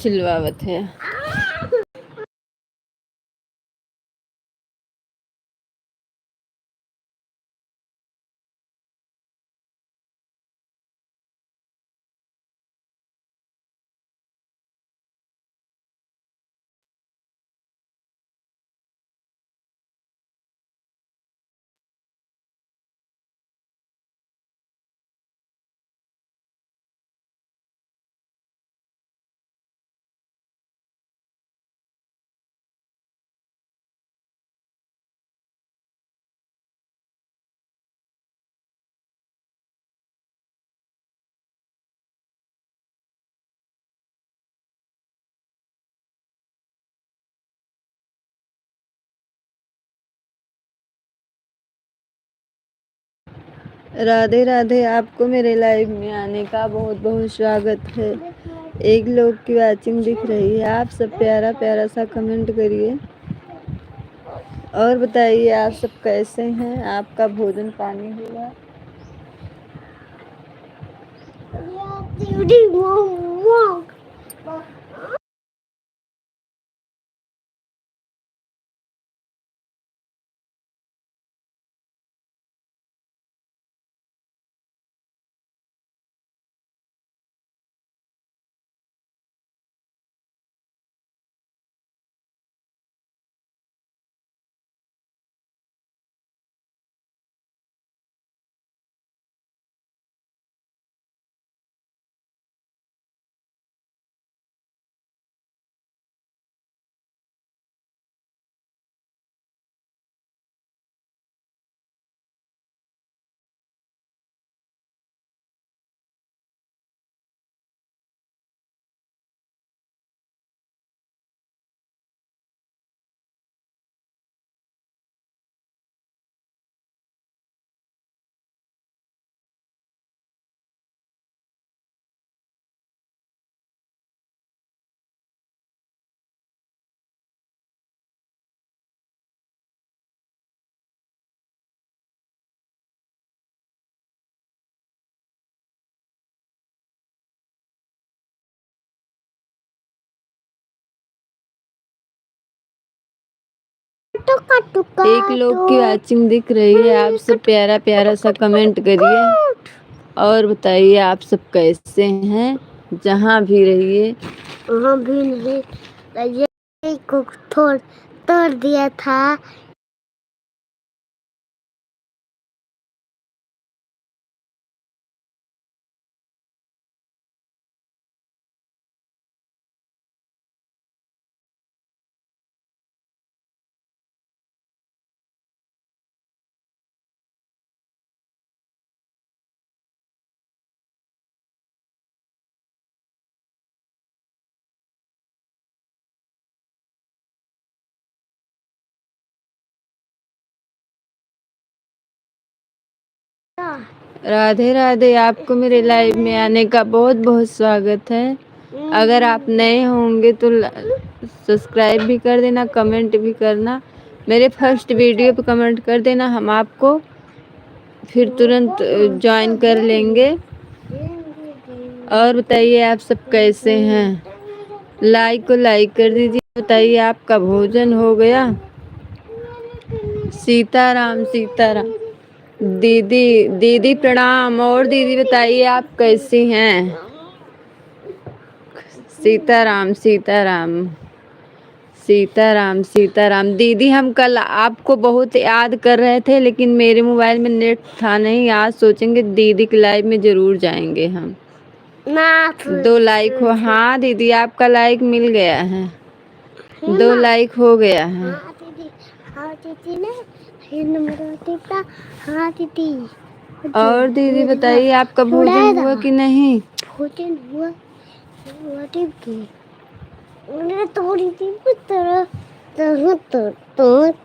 चिल्लावत है। राधे राधे, आपको मेरे लाइव में आने का बहुत बहुत स्वागत है। एक लोग की वाचिंग दिख रही है। आप सब प्यारा प्यारा सा कमेंट करिए और बताइए आप सब कैसे हैं। आपका भोजन पानी हुआ? एक लोग की वाचिंग दिख रही है। आप सब प्यारा प्यारा सा कमेंट करिए और बताइए आप सब कैसे हैं। जहाँ भी रहिए वहाँ भी नहीं को तोड़ दिया था। राधे राधे, आपको मेरे लाइव में आने का बहुत बहुत स्वागत है। अगर आप नए होंगे तो सब्सक्राइब भी कर देना, कमेंट भी करना। मेरे फर्स्ट वीडियो पे कमेंट कर देना, हम आपको फिर तुरंत ज्वाइन कर लेंगे। और बताइए आप सब कैसे हैं। लाइक को लाइक कर दीजिए। बताइए आपका भोजन हो गया? सीताराम सीताराम। दीदी दीदी प्रणाम। और दीदी बताइए आप कैसी हैं? सीताराम सीताराम सीताराम सीताराम। दीदी हम कल आपको बहुत याद कर रहे थे, लेकिन मेरे मोबाइल में नेट था नहीं। आज सोचेंगे दीदी के लाइव में जरूर जाएंगे हम। 2 लाइक हो। हाँ दीदी, आपका लाइक मिल गया है। 2 लाइक हो गया है। हाँ दीदी। और दीदी बताइए आपका भोजन हुआ कि नहीं? भोजन हुआ। थोड़ी सी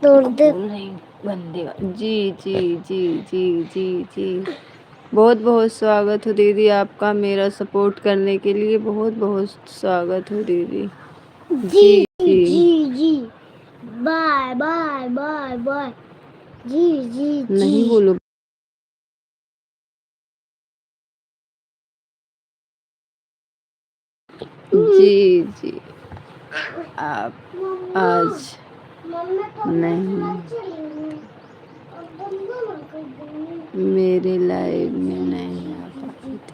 तोड़ दे बंदे। जी जी जी जी जी जी। बहुत बहुत स्वागत हो दीदी आपका। मेरा सपोर्ट करने के लिए बहुत बहुत स्वागत हो दीदी। जी जी जी जी। Bye bye bye bye. जी जी जी। नहीं बोलो। जी जी। आप आज नहीं, मेरे लाइव में नहीं आ पाए थे।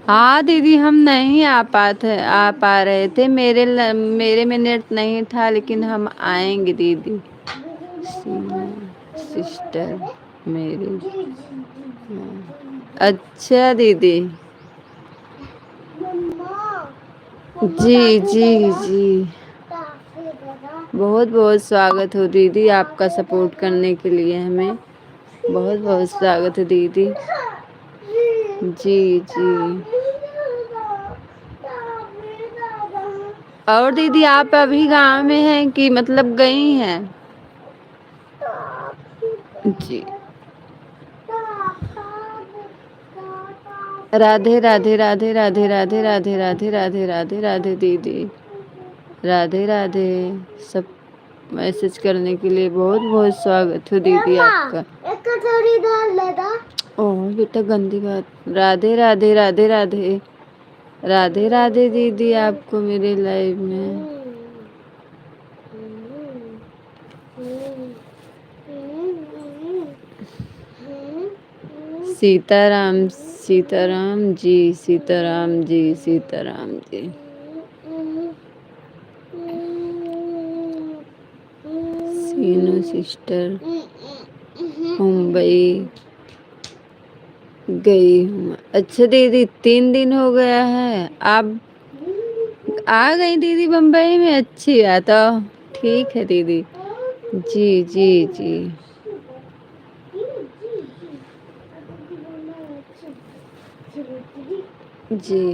हाँ दीदी, हम नहीं आ पा रहे थे। मेरे में नेट नहीं था, लेकिन हम आएंगे दीदी। सीमा सिस्टर मेरी। हाँ। अच्छा दीदी। जी जी जी। बहुत बहुत स्वागत हो दीदी, आपका सपोर्ट करने के लिए हमें बहुत बहुत स्वागत है दीदी। जी जी। और दीदी, आप अभी गांव में हैं कि मतलब गई हैं? जी। राधे राधे राधे राधे राधे राधे राधे राधे राधे राधे दीदी। राधे राधे। सब मैसेज करने के लिए बहुत बहुत स्वागत है दीदी आपका। ओह बेटा, गंदी बात। राधे राधे राधे राधे राधे राधे दीदी, आपको मेरे लाइव में। सीताराम सीताराम जी, सीताराम जी, सीताराम जी। सीनू सिस्टर मुंबई गई हूँ। अच्छा दीदी, 3 दिन हो गया है। आप आ गई दीदी बम्बई में? अच्छी बात है। ठीक है दीदी। जी जी जी। जी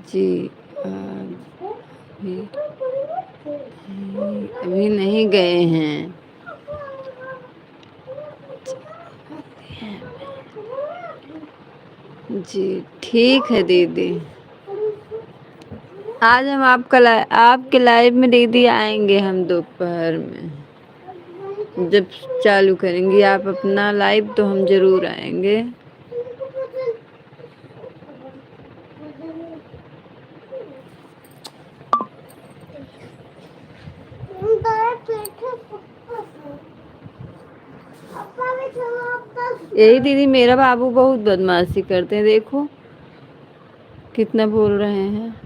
जी। अभी अभी नहीं गए हैं। जी ठीक है दीदी। आज हम आपके लाइव में दीदी आएंगे, हम दोपहर में जब चालू करेंगी आप अपना लाइव, तो हम जरूर आएंगे। यही दीदी, मेरा बाबू बहुत बदमाशी करते हैं, देखो कितना बोल रहे हैं।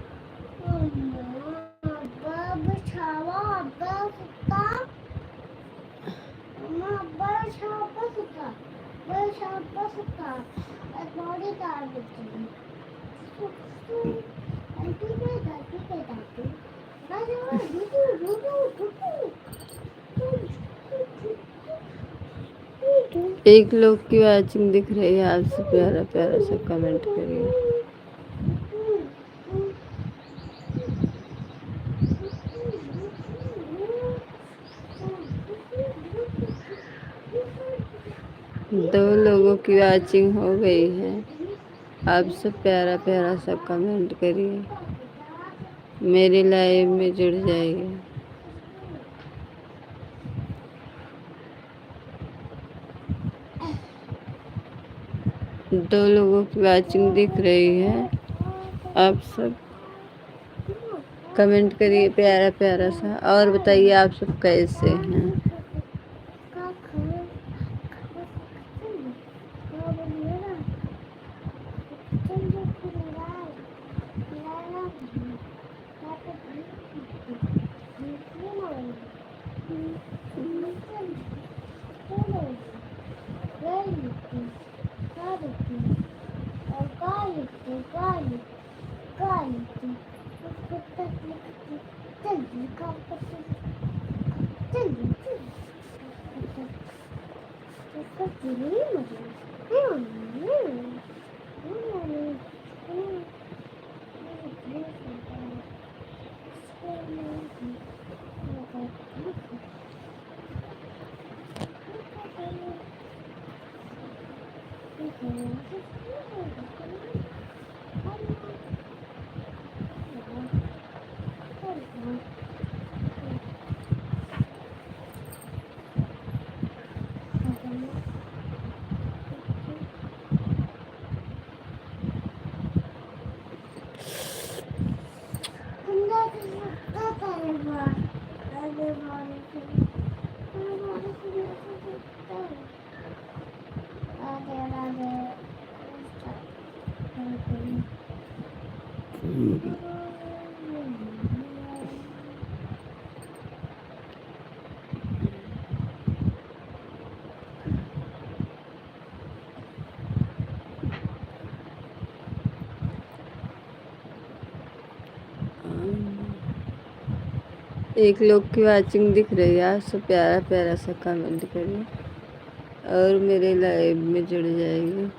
एक लोग की वाचिंग दिख रही है, आपसे प्यारा प्यारा सा कमेंट करिए। दो लोगों की वाचिंग हो गई है, आप सब प्यारा प्यारा सा कमेंट करिए, मेरे लाइव में जुड़ जाइए। दो लोगों की वाचिंग दिख रही है, आप सब कमेंट करिए प्यारा प्यारा सा, और बताइए आप सब कैसे हैं। एक लोग की वाचिंग दिख रही है, आप सब प्यारा प्यारा सा कमेंट करिए और मेरे लाइव में जुड़ जाइए।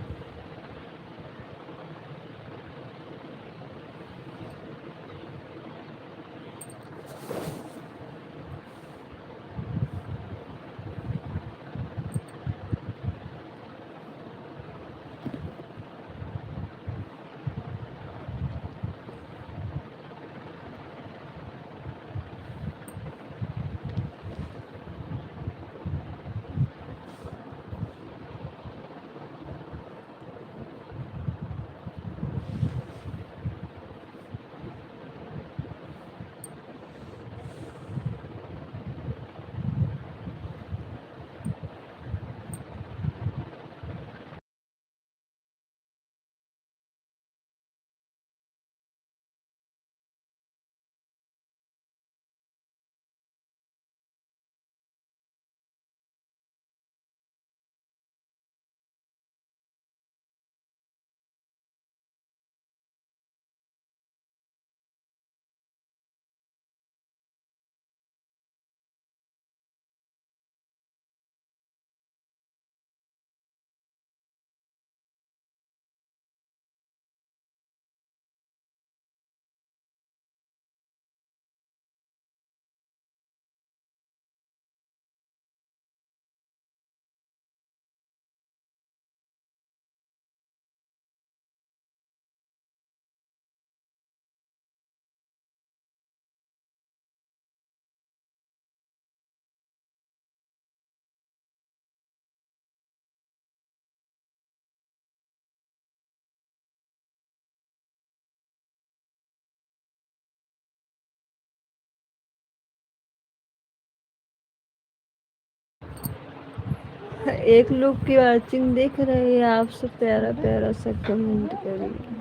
एक लोग की वाचिंग देख रहे हैं, आप सब प्यारा प्यारा सा कमेंट करिए।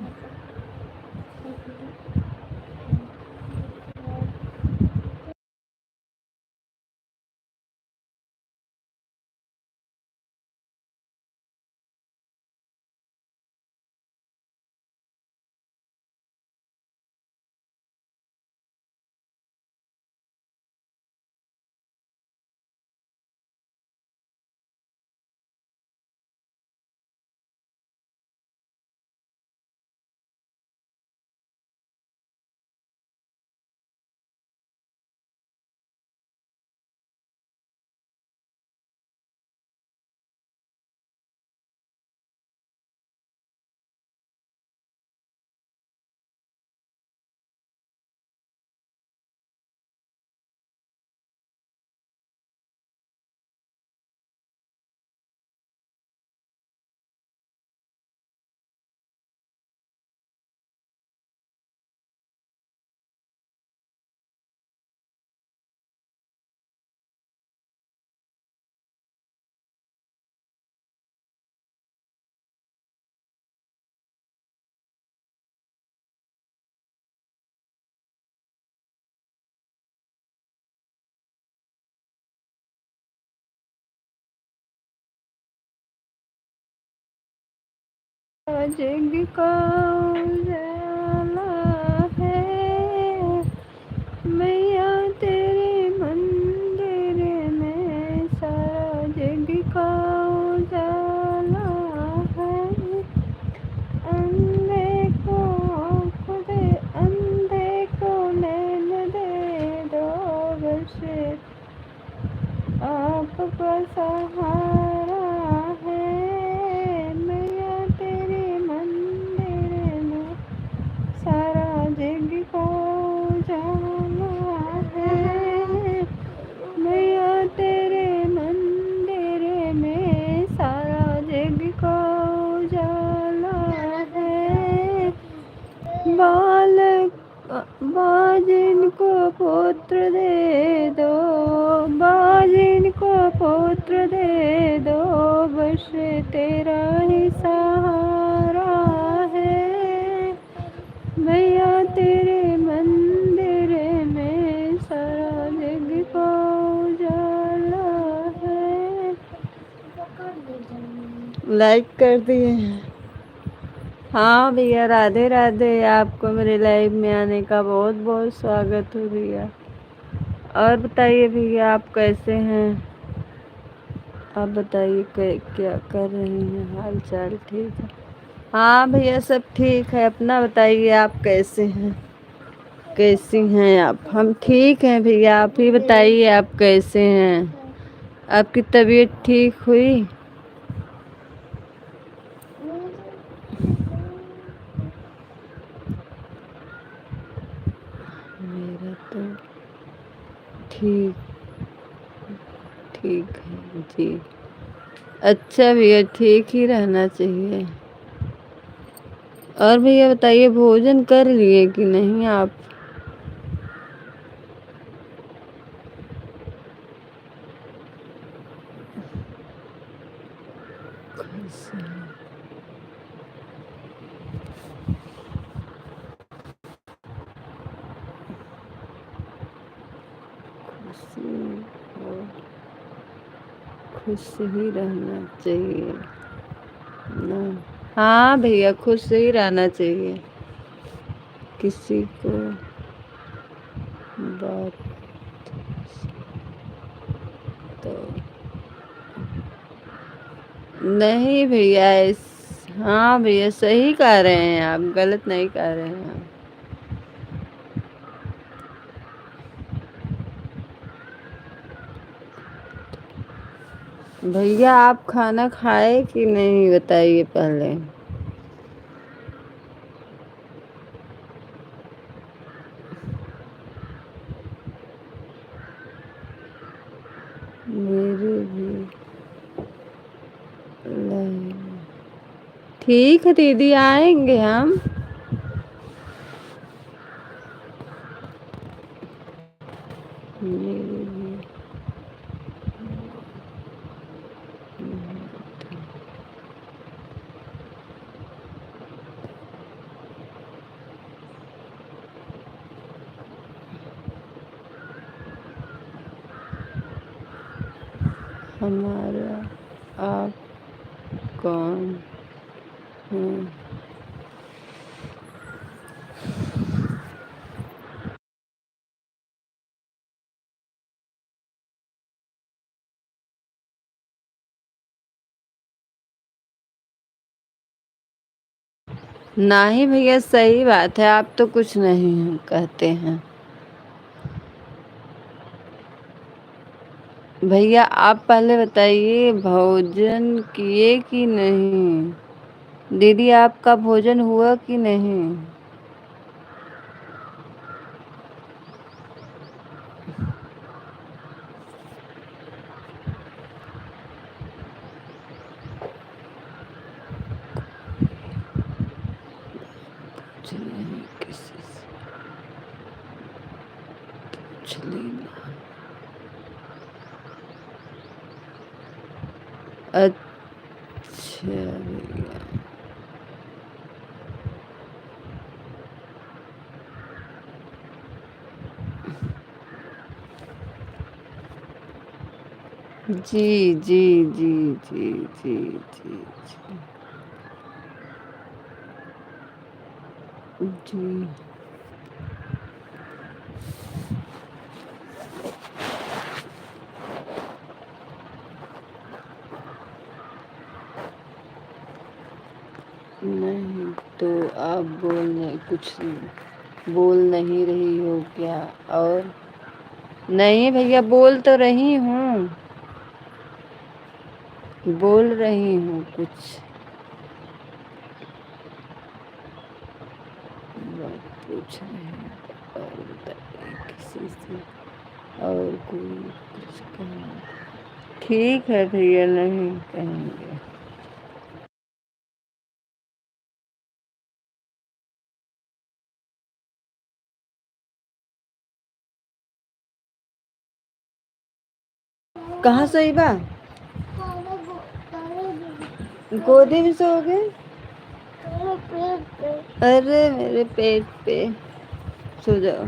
जग का उजाला है मैया तेरे मंदिर में, सारा जग का उजाला है। अंधे को खुद अंधे को नैन दे दो, बस आपका सहारा है मैया तेरे मंदिर में, सारा जग को उजाला है मैया तेरे मंदिर में, सारा जग को उजाला है। बाल बाजिन को पुत्र दे दो, बाजिन को पुत्र दे दो, बस तेरा ही सहारा है। भैया तेरे मंदिर में सारा जग को उजाला है। लाइक कर दिए। हाँ भैया, राधे राधे। आपको मेरे लाइव में आने का बहुत बहुत स्वागत हो भैया। और बताइए भैया, आप कैसे हैं? आप बताइए क्या कर रही हैं? हाल चाल ठीक है? हाँ भैया, सब ठीक है। अपना बताइए, आप कैसे हैं? कैसी हैं आप? हम ठीक हैं भैया। आप ही बताइए, आप कैसे हैं? आपकी तबीयत ठीक हुई? मेरा तो ठीक ठीक है जी। अच्छा भैया, ठीक ही रहना चाहिए। और भैया बताइए, भोजन कर लिए कि नहीं आप? खुशी और खुश ही रहना चाहिए ना। हाँ भैया, खुश ही रहना चाहिए। किसी को बात तो नहीं भैया, हाँ भैया, सही कह रहे हैं आप, गलत नहीं कह रहे हैं आप। भैया, आप खाना खाए कि नहीं बताइए पहले। मेरे भी लाइन- ठीक है दीदी, आएंगे हम। मेरे भी हमारा आप कौन हैं? नहीं भैया, सही बात है, आप तो कुछ नहीं कहते हैं। भैया, आप पहले बताइए, भोजन किए कि नहीं? दीदी, आपका भोजन हुआ कि नहीं? कुछ नहीं, किसी से पूछ लेना। अच्छा भैया। जी जी जी जी जी जी जी जी। नहीं तो आप कुछ बोल नहीं रही हो क्या? और नहीं भैया, बोल तो रही हूँ, बोल रही हूँ कुछ। बात पूछ रहे हैं और बताइए किसी से, और कोई कुछ कहना। ठीक है भैया, नहीं कहेंगे। कहाँ सोई बा? गोदी में सो गए? अरे मेरे पेट पे। सो जाओ।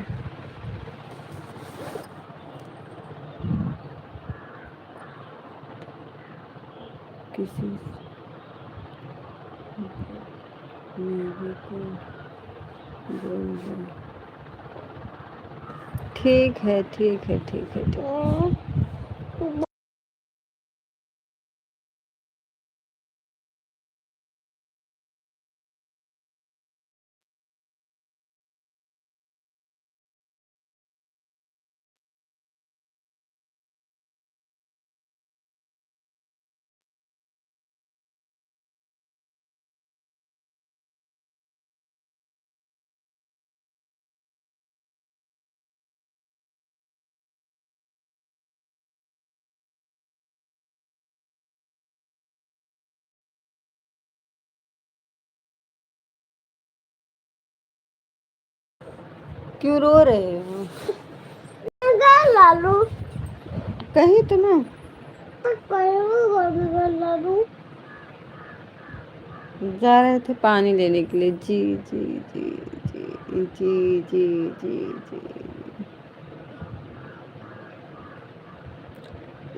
किसी मेरे को बोल दो। ठीक है, ठीक है, ठीक है, ठीक है। क्यों रो रहे हो? लालू कहीं तो ना। जा रहे थे पानी लेने के लिए। जी जी जी जी जी जी जी जी।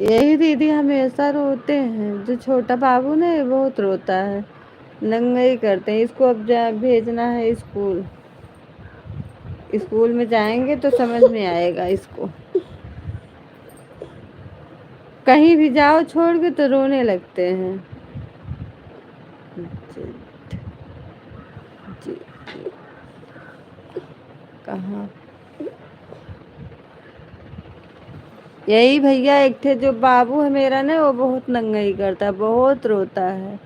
यही दीदी हमेशा रोते हैं। जो छोटा बाबू ना ये बहुत रोता है, नंगाई करते हैं इसको। अब जा भेजना है स्कूल। स्कूल में जाएंगे तो समझ में आएगा इसको। कहीं भी जाओ छोड़ के तो रोने लगते हैं। जी जी जी। कहाँ? यही भैया एक थे जो बाबू है मेरा ना, वो बहुत नंगाई करता है, बहुत रोता है।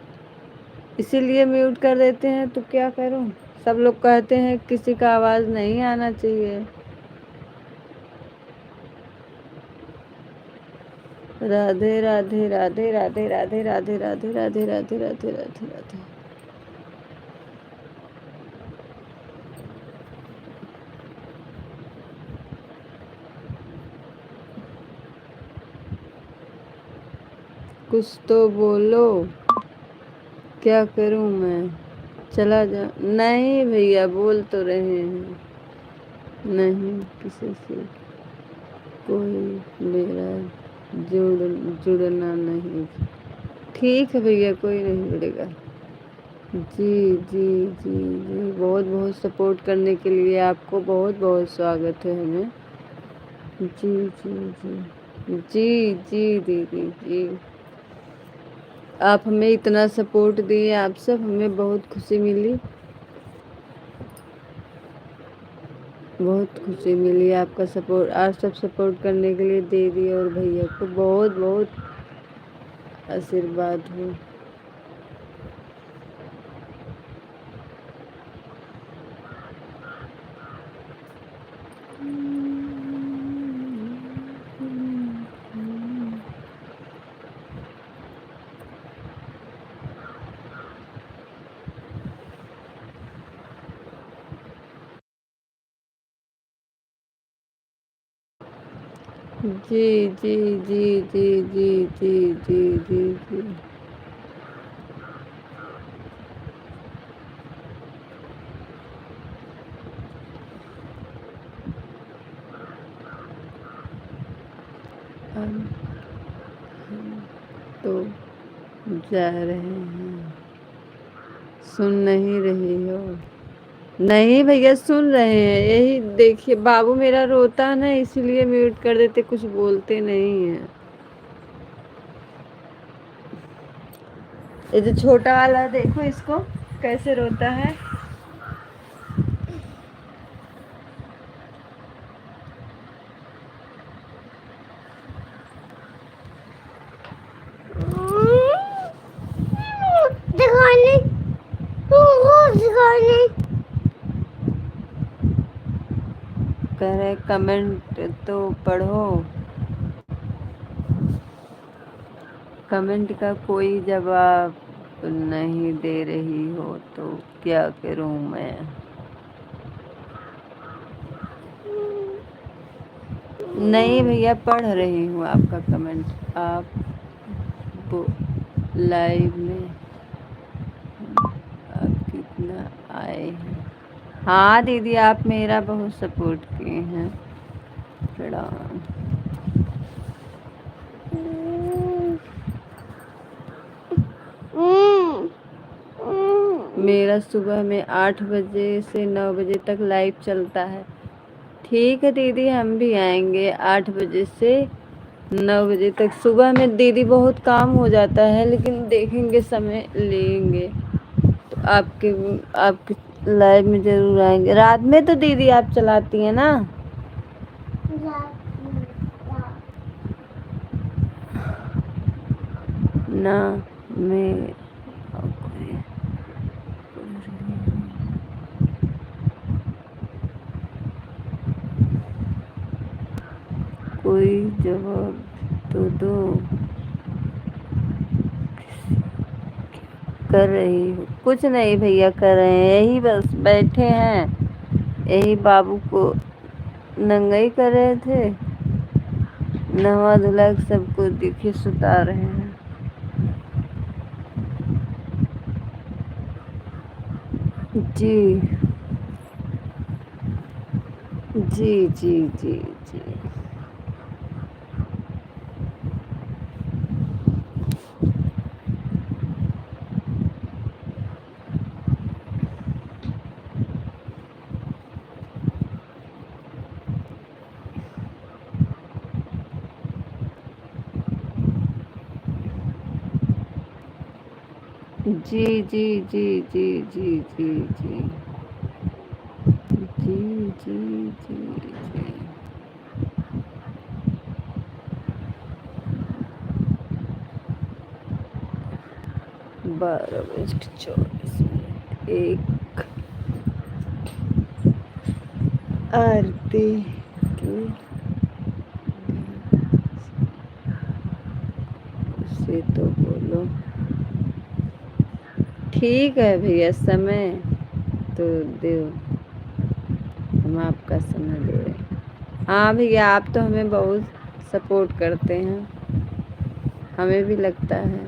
इसीलिए म्यूट कर देते हैं। तो क्या करूं? सब लोग कहते हैं किसी का आवाज नहीं आना चाहिए। राधे राधे राधे राधे राधे राधे राधे राधे राधे राधे राधे राधे। कुछ तो बोलो। क्या करूं मैं? चला जा। नहीं भैया बोल तो रहे हैं। नहीं किसी से कोई मेरा जुड़ना नहीं। ठीक है भैया, कोई नहीं जुड़ेगा। जी जी जी जी। बहुत बहुत सपोर्ट करने के लिए आपको बहुत बहुत स्वागत है हमें। जी जी जी जी जी दीदी जी। आप हमें इतना सपोर्ट दिए, आप सब हमें बहुत खुशी मिली। बहुत खुशी मिली आपका सपोर्ट। आप सब सपोर्ट करने के लिए दीदी और भैया को बहुत बहुत आशीर्वाद हो। जी जी जी जी जी जी जी जी जी। हम तो जा रहे हैं। सुन नहीं रही हो? नहीं भैया सुन रहे हैं। यही देखिए बाबू मेरा रोता है ना, इसीलिए म्यूट कर देते, कुछ बोलते नहीं है। ये जो छोटा वाला देखो इसको कैसे रोता है। दिखाने दिखाने कह रहे कमेंट तो पढ़ो। कमेंट का कोई जवाब नहीं दे रही हो तो क्या करूं मैं? नहीं भैया, पढ़ रही हूँ आपका कमेंट। आप लाइव में आप कितना आए हैं? हाँ दीदी, आप मेरा बहुत सपोर्ट किए हैं। प्रणाम। मेरा सुबह में 8 बजे से 9 बजे तक लाइव चलता है। ठीक है दीदी, हम भी आएंगे 8 बजे से 9 बजे तक। सुबह में दीदी बहुत काम हो जाता है, लेकिन देखेंगे, समय लेंगे तो आपके लाइव में जरूर आएंगे। रात में तो दीदी आप चलाती हैं ना? ना मैं कोई जवाब तो दो। कर रही हूँ कुछ नहीं भैया, कर रहे हैं यही, बस बैठे हैं। यही बाबू को नंगाई कर रहे थे, नहा धुला के सबको देखिए सुता रहे हैं। जी जी जी जी जी। जी जी जी जी जी जी जी जी जी जी जी। 12:24 एक आरती की से तो बोलो। ठीक है भैया, समय तो दो, हम आपका समय दे रहे हैं। हाँ भैया, आप तो हमें बहुत सपोर्ट करते हैं। हमें भी लगता है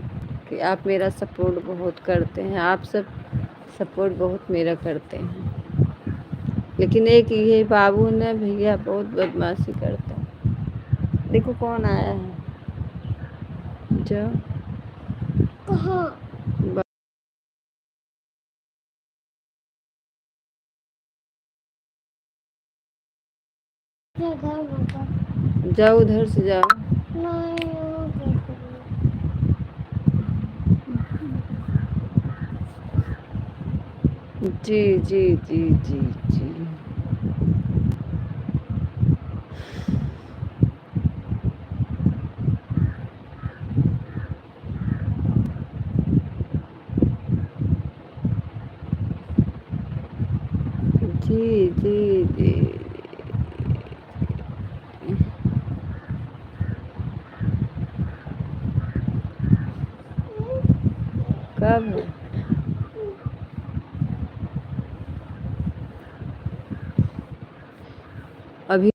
कि आप मेरा सपोर्ट बहुत करते हैं। आप सब सपोर्ट बहुत मेरा करते हैं। लेकिन एक ये बाबू ने भैया बहुत बदमाशी करता है। देखो कौन आया है। जो कहाँ? जाओ उधर से जाओ। जी जी जी जी जी जी जी जी। कब? अभी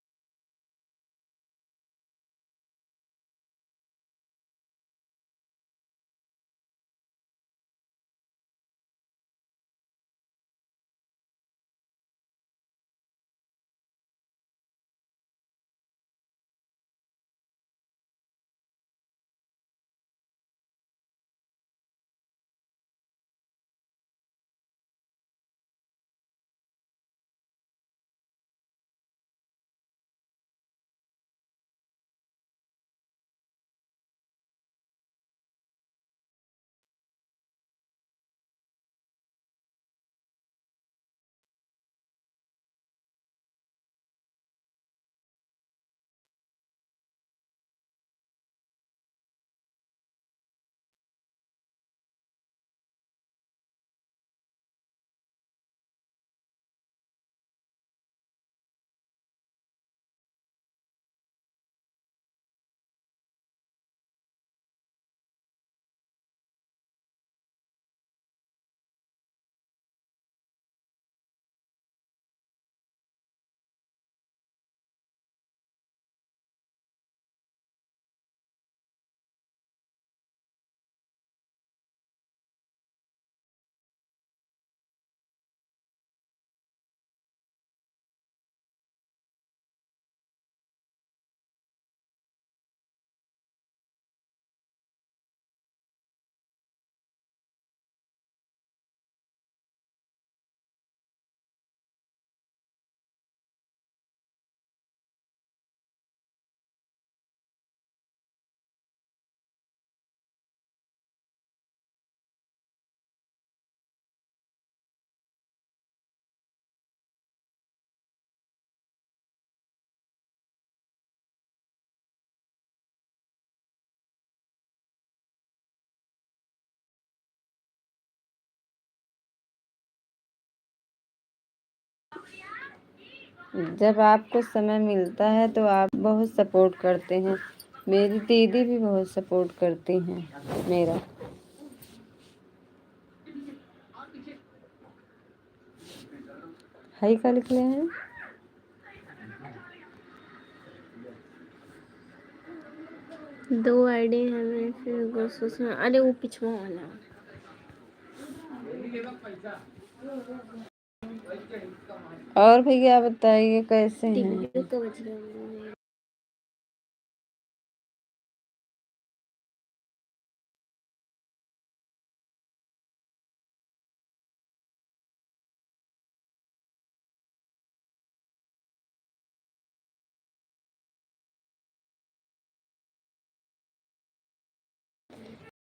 जब आपको समय मिलता है तो आप बहुत सपोर्ट करते हैं। मेरी दीदी भी बहुत सपोर्ट करती हैं मेरा। हाई का लिख ले हैं। 2 आईडी है मेरे, फिर उसमें अरे वो पिछवा वाला। और भैया बताइए कैसे हैं? टिकटॉक का बज रहा है।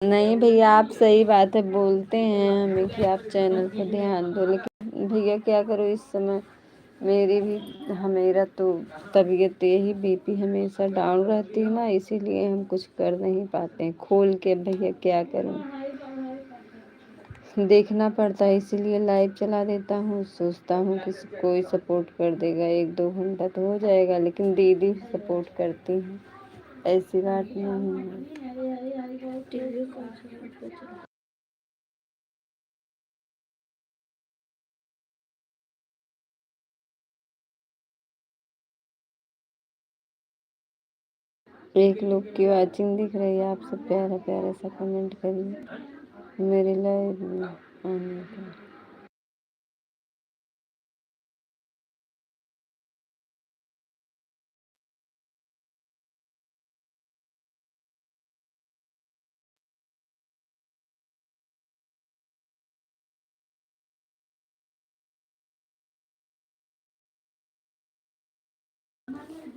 नहीं भैया, आप सही बात है बोलते हैं हमें कि आप चैनल पर ध्यान दो, लेकिन भैया क्या करो इस समय मेरी भी मेरा तो तबीयत यही बीपी हमेशा डाउन रहती है ना, इसीलिए हम कुछ कर नहीं पाते हैं खोल के। भैया क्या करूं, देखना पड़ता है, इसीलिए लाइव चला देता हूँ। सोचता हूँ कि कोई सपोर्ट कर देगा, 1-2 घंटा तो हो जाएगा, लेकिन दीदी सपोर्ट करती हैं, ऐसी बात नहीं है। एक लोग की वाचिंग दिख रही है, आप सब प्यारा प्यारा सा कमेंट करिए मेरे लाइव में आने का।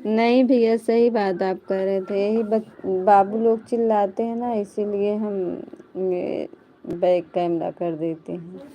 नहीं भैया, सही बात आप कह रहे थे, यही बाबू लोग चिल्लाते हैं ना, इसीलिए हम बैक कैमरा कर देते हैं।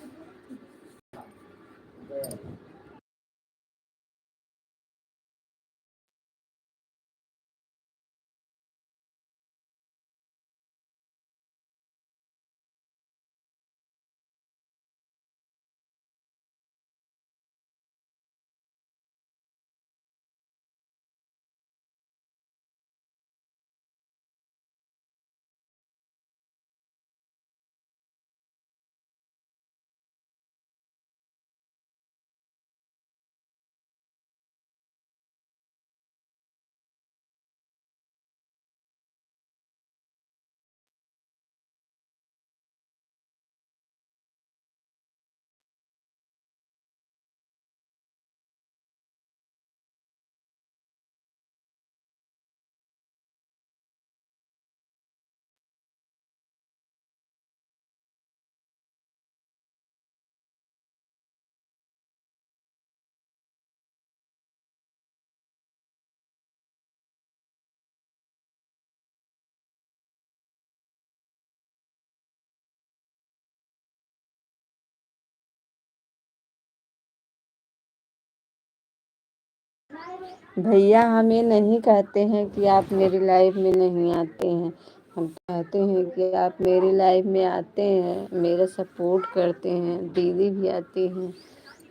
भैया हम ये नहीं कहते हैं कि आप मेरी लाइफ में नहीं आते हैं, हम कहते हैं कि आप मेरी लाइफ में आते हैं, मेरा सपोर्ट करते हैं, दीदी भी आती हैं।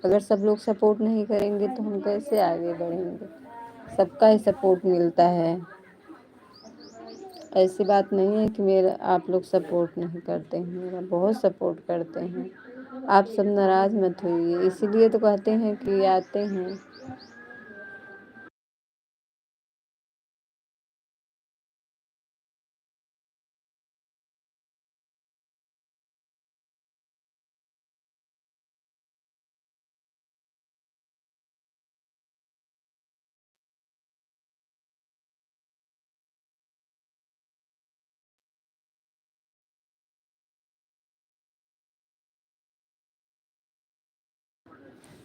अगर सब लोग सपोर्ट नहीं करेंगे तो हम कैसे आगे बढ़ेंगे? सबका ही सपोर्ट मिलता है, ऐसी बात नहीं है कि मेरा आप लोग सपोर्ट नहीं करते हैं, मेरा बहुत सपोर्ट करते हैं। आप सब नाराज मत होइए, इसीलिए तो कहते हैं कि आते हैं।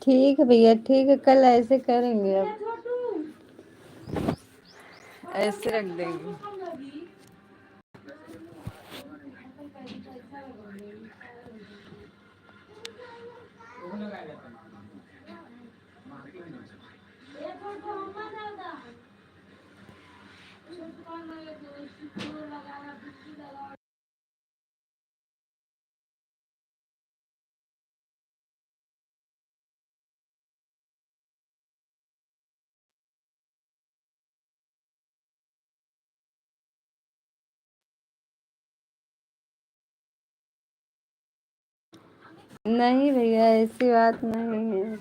ठीक है भैया, ठीक है, कल ऐसे करेंगे, अब ऐसे रख देंगे। नहीं भैया, ऐसी बात नहीं है।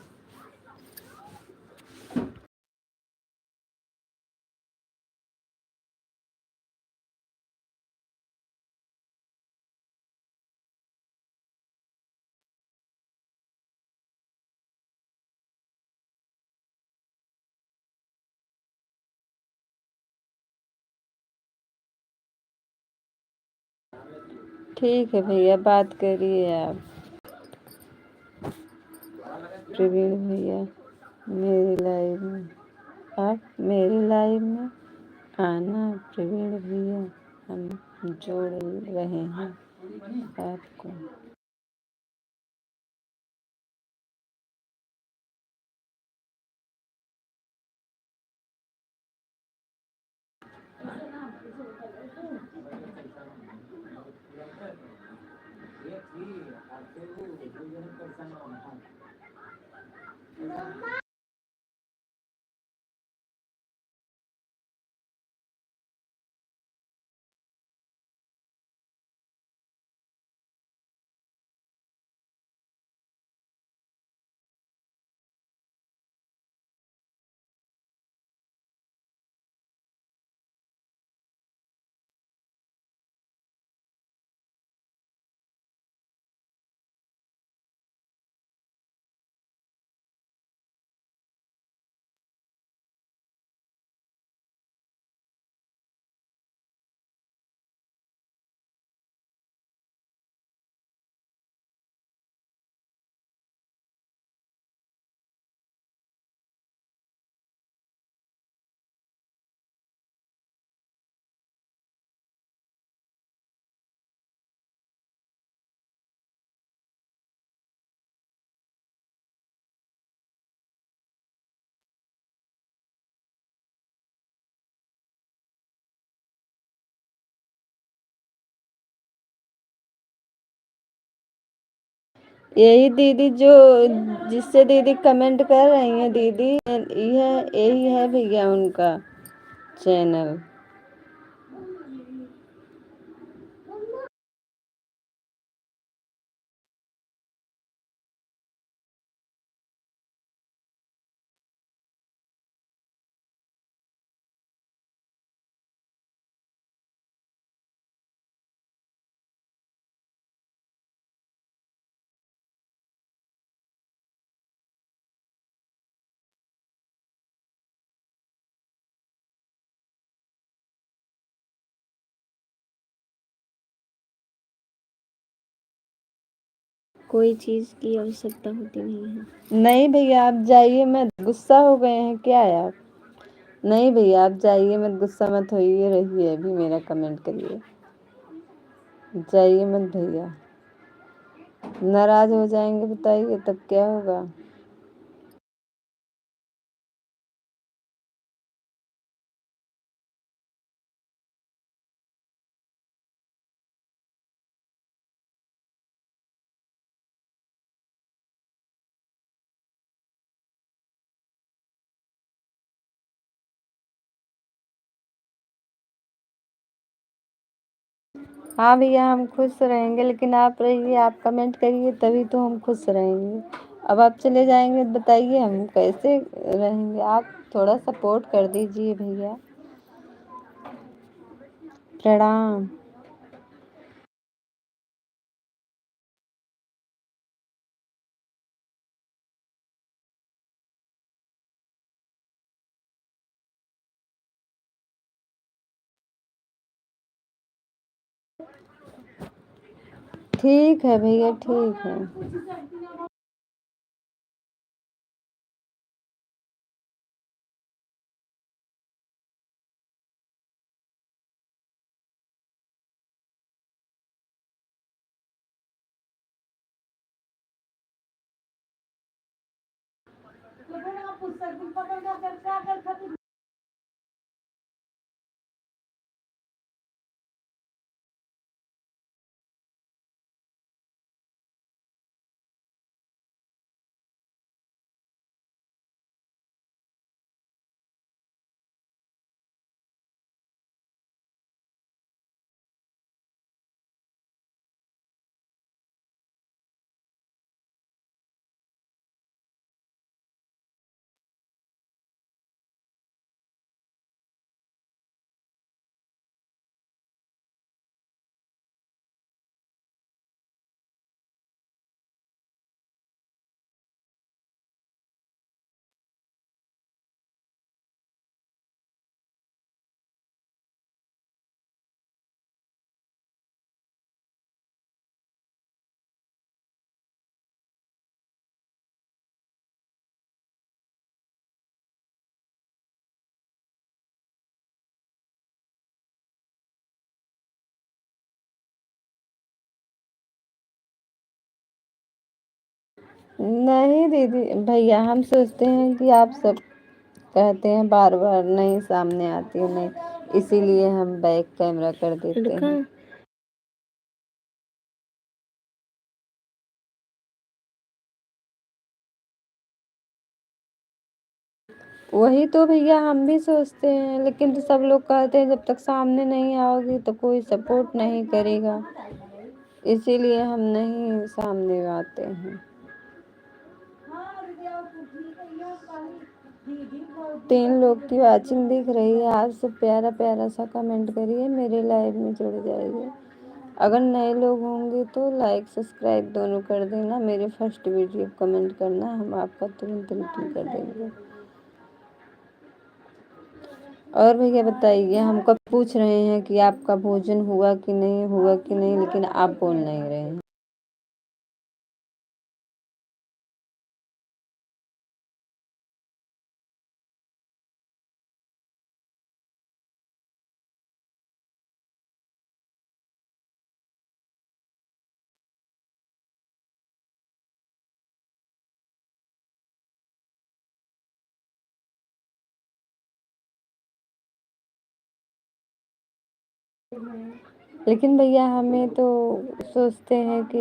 ठीक है भैया, बात करिए आप। प्रवीण भैया, मेरी लाइव में, आप मेरी लाइव में आना प्रवीण भैया, हम जोड़ रहे हैं आपको। यही दीदी जो, जिससे दीदी कमेंट कर रही हैं दीदी, यही है भैया उनका चैनल। कोई चीज़ की आवश्यकता होती नहीं है। नहीं भैया, आप जाइए मत, गुस्सा हो गए हैं क्या आप? नहीं भैया, आप जाइए मत, गुस्सा मत होइए, रहिए अभी, मेरा कमेंट करिए। जाइए मत भैया, नाराज हो जाएंगे बताइए तब क्या होगा। हाँ भैया, हम खुश रहेंगे, लेकिन आप रहिए, आप कमेंट करिए तभी तो हम खुश रहेंगे। अब आप चले जाएंगे तो बताइए हम कैसे रहेंगे। आप थोड़ा सपोर्ट कर दीजिए भैया। प्रणाम। ठीक है भैया, ठीक है। नहीं दीदी भैया, हम सोचते हैं कि आप सब कहते हैं बार बार नहीं सामने आती है नहीं, इसीलिए हम बैक कैमरा कर देते लड़का हैं। वही तो भैया हम भी सोचते हैं, लेकिन तो सब लोग कहते हैं जब तक सामने नहीं आओगी तो कोई सपोर्ट नहीं करेगा, इसीलिए हम नहीं सामने आते हैं। 3 लोग की वॉचिंग दिख रही है। आप सब प्यारा प्यारा सा कमेंट करिए, मेरे लाइव में जुड़ जाइए। अगर नए लोग होंगे तो लाइक सब्सक्राइब दोनों कर देना। मेरे फर्स्ट वीडियो कमेंट करना, हम आपका तुरंत रिप्लाई कर देंगे। और भैया बताइए, हमको पूछ रहे हैं कि आपका भोजन हुआ कि नहीं, हुआ कि नहीं, लेकिन आप बोल नहीं रहे हैं। लेकिन भैया हमें तो सोचते हैं कि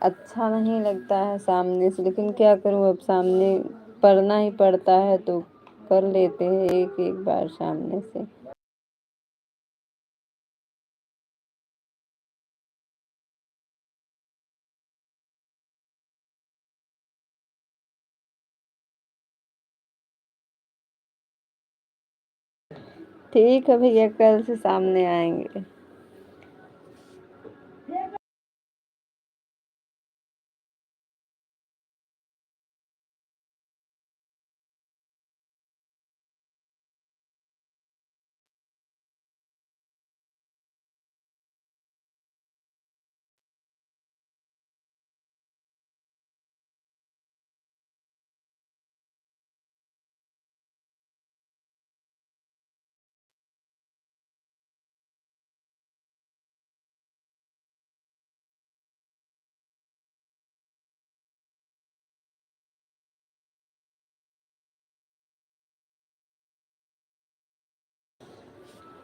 अच्छा नहीं लगता है सामने से, लेकिन क्या करूं, अब सामने पढ़ना ही पड़ता है तो कर लेते हैं एक एक बार सामने से। ठीक है भैया, कल से सामने आएंगे।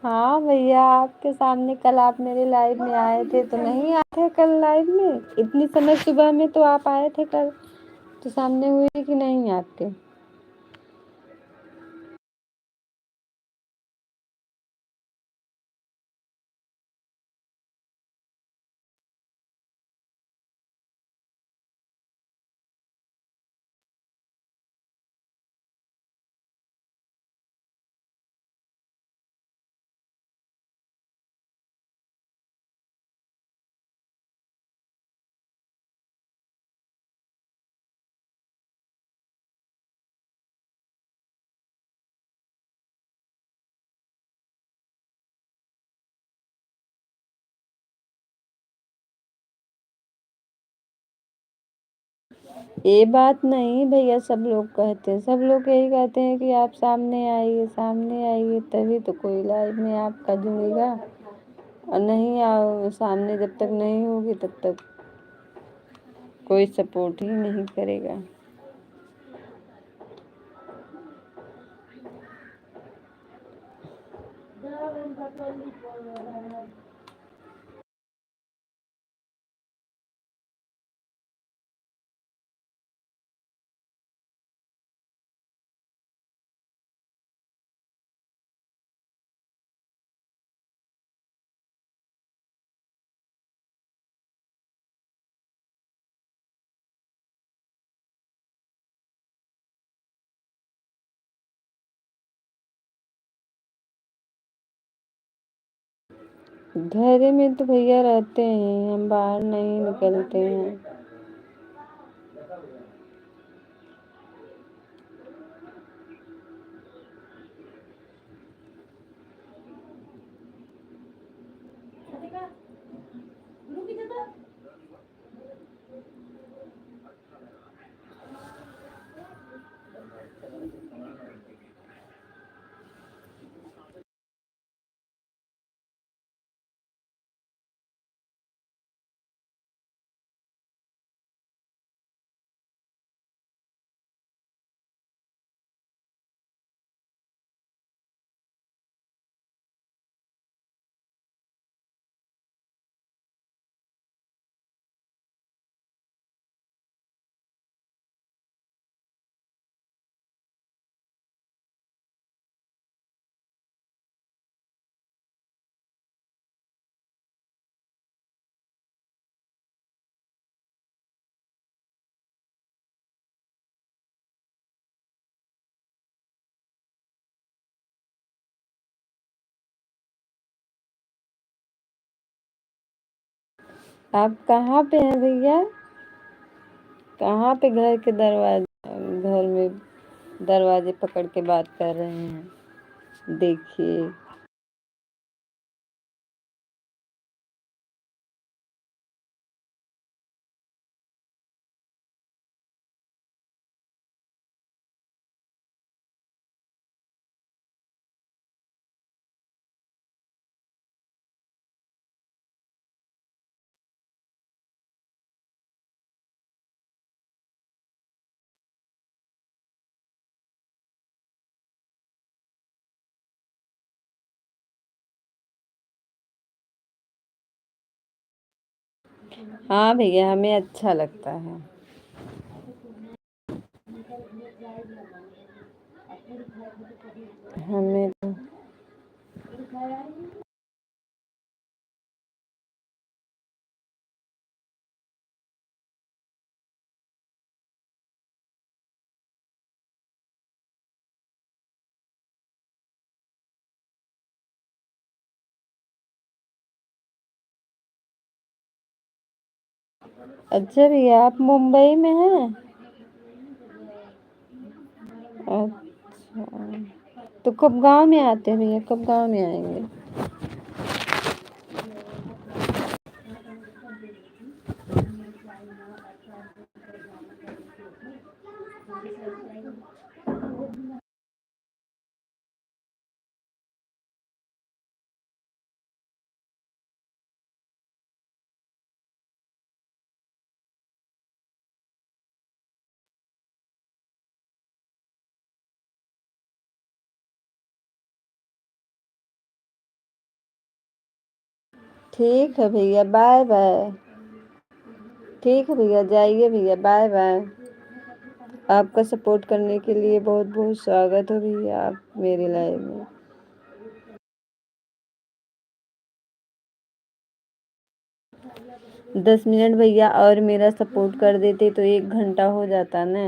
हाँ भैया, आपके सामने कल आप मेरे लाइव में आए थे तो नहीं आए थे कल लाइव में, इतनी समय सुबह में तो आप आए थे कल, तो सामने हुई कि नहीं आपके। ये बात नहीं भैया, सब लोग कहते हैं, सब लोग यही कहते हैं कि आप सामने आइए, सामने आइए, तभी तो कोई लाइव में आपका जुड़ेगा। और नहीं आओ सामने, जब तक नहीं होगी तब तक कोई सपोर्ट ही नहीं करेगा। घर में तो भैया रहते हैं, हम बाहर नहीं निकलते हैं। आप कहाँ पे हैं भैया? कहाँ पे घर में दरवाजे पकड़ के बात कर रहे हैं? देखिए। हाँ भैया, हमें अच्छा लगता है। हमें तो अच्छा भैया, आप मुंबई में हैं? अच्छा, तो कब गांव में आते हैं भैया? कब गांव में आएंगे? ठीक है भैया, बाय बाय। ठीक है भैया, जाइए भैया, बाय बाय। आपका सपोर्ट करने के लिए बहुत बहुत स्वागत है भैया, आप मेरी लाइफ में। 10 मिनट भैया और मेरा सपोर्ट कर देते तो 1 घंटा हो जाता ना।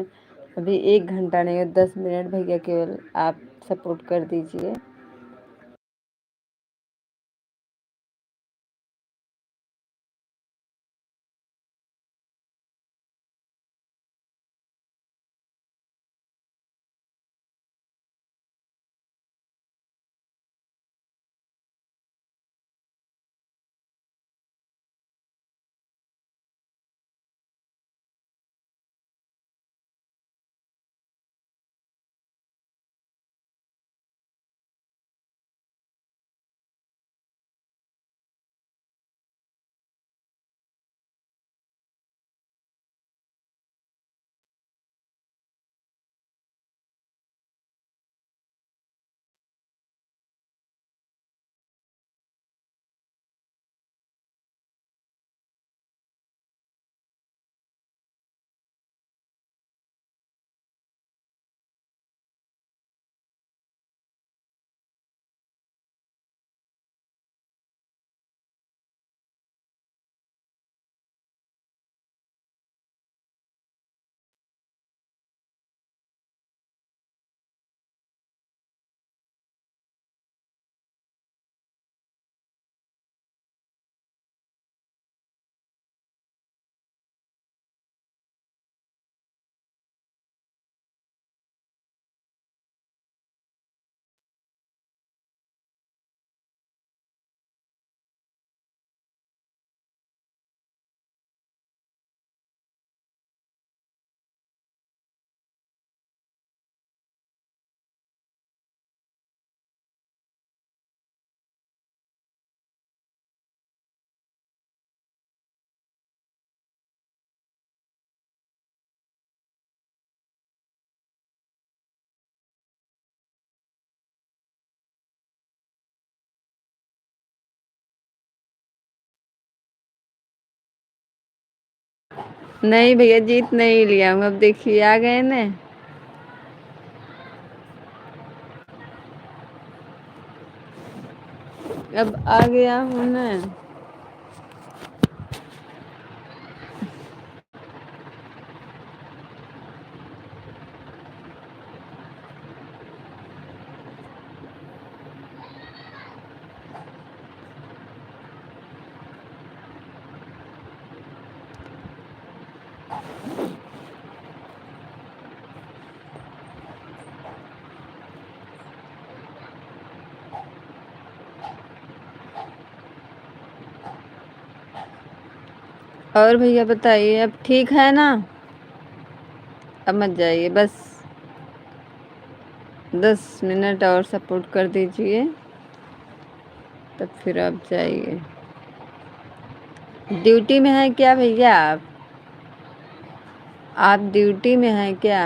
अभी 1 घंटा नहीं, 10 मिनट भैया, केवल आप सपोर्ट कर दीजिए। नहीं भैया, जीत नहीं लिया हूँ, अब देखिए आ गए ना। अब आ गया हूँ ना। और भैया बताइए, अब ठीक है ना? अब मत जाइए, बस 10 मिनट और सपोर्ट कर दीजिए, तब फिर आप जाइए। ड्यूटी में हैं क्या भैया आप ड्यूटी में हैं क्या?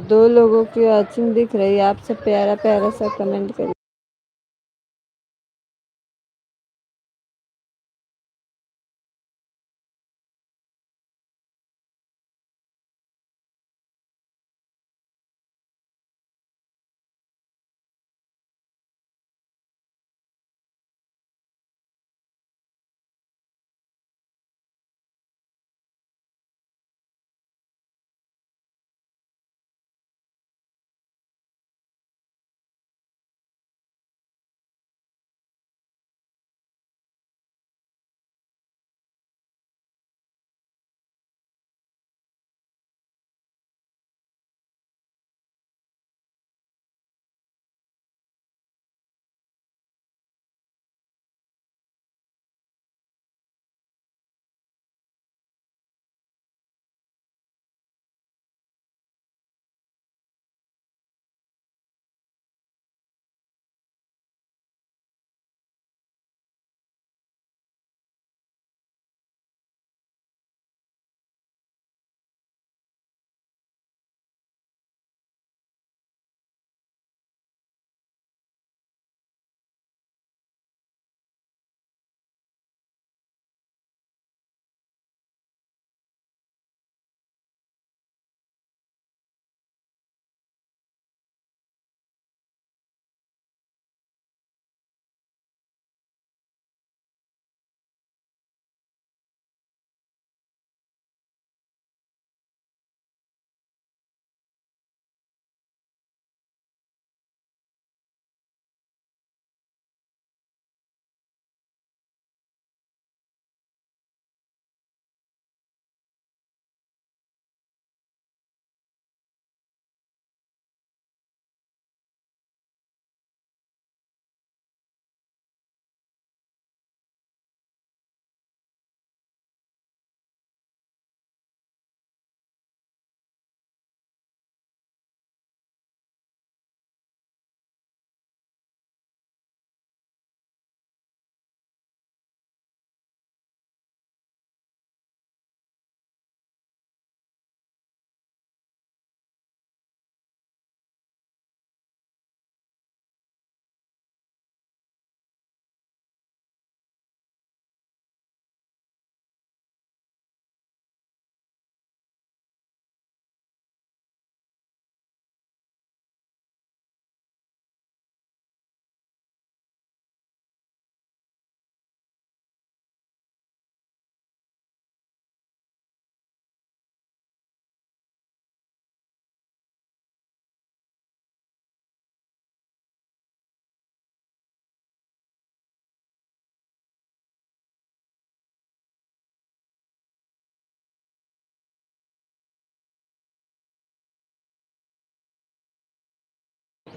दो लोगों की वॉचिंग दिख रही है, आप सब प्यारा प्यारा सा कमेंट करिए।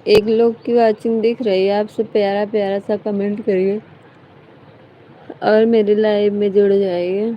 एक लोग की वॉचिंग दिख रही है, आपसे प्यारा प्यारा सा कमेंट करिए और मेरे लाइव में जुड़ जाइए।